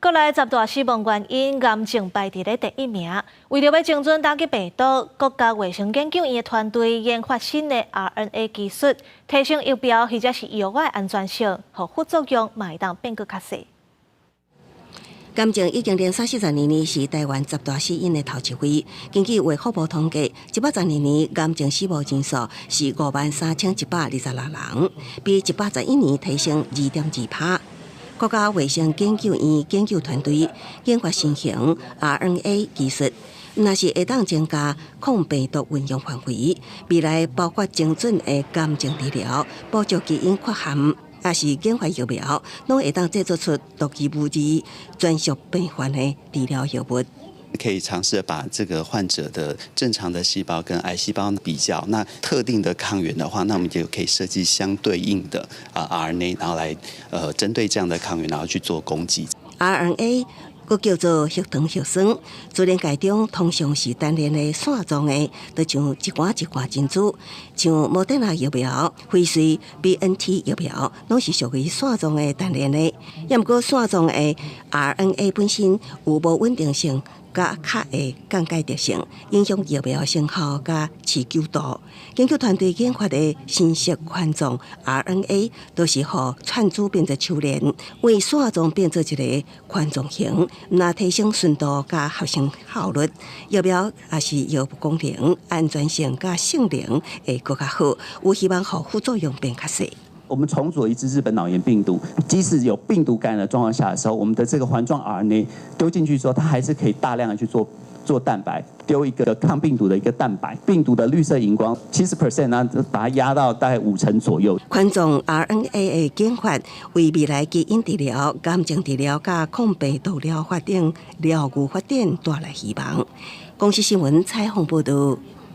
国内10大死亡原因，癌症排伫咧第1名。为了要精准打击病毒，国家卫生研究院的团队研发新的 RNA 技术，提升疫苗或者是药的安全性，和副作用嘛会当变搁较细。癌症已经连续42年是台湾10大死因的头一位。根据卫福部统计，112年癌症死亡人数是53126人，比111年提升2.2%。国家卫生研究院研究团队研发新型 RNA 技术，若是会当增加抗病毒运用范围，未来包括精准的癌症治疗、补足基因缺陷，也是研发疫苗，拢会当制作出独一无二、专属病患的治疗药物。可以尝试把这个患者的正常的细胞跟癌细胞比较，那特定的抗原的话，那我们就可以设计相对应的RNA， 然后来针对这样的抗原，然后去做攻击。RNA 佫叫做血糖血栓，自然界中通常是单链的线状的，就像一罐一罐珍珠。像莫德纳疫苗、辉瑞、BNT 疫苗，拢是属于线状的单链的。也毋过线状的 RNA 本身有无稳定性，甲较会降解特性，影响疫苗成效甲持久度。研究团队研发的新式环状 RNA 都是互串珠变成球链，为线状变做一个环状形，那提升顺度甲合成效率。疫苗也是药物功能、安全性甲性能会更加好，有希望互副作用变较细。我们重组了一只日本脑炎病毒，即使有病毒感染的状况下的时候，我们的这个环状 RNA 丢进去之后，它还是可以大量的去做蛋白，丢一个抗病毒的一个蛋白，病毒的绿色荧光70%呢，把它压到大概50%左右。环状 RNA 的研发为未来基因治疗、癌症治疗甲抗病毒疗法等疗物发展带来希望。公司新闻采访报道。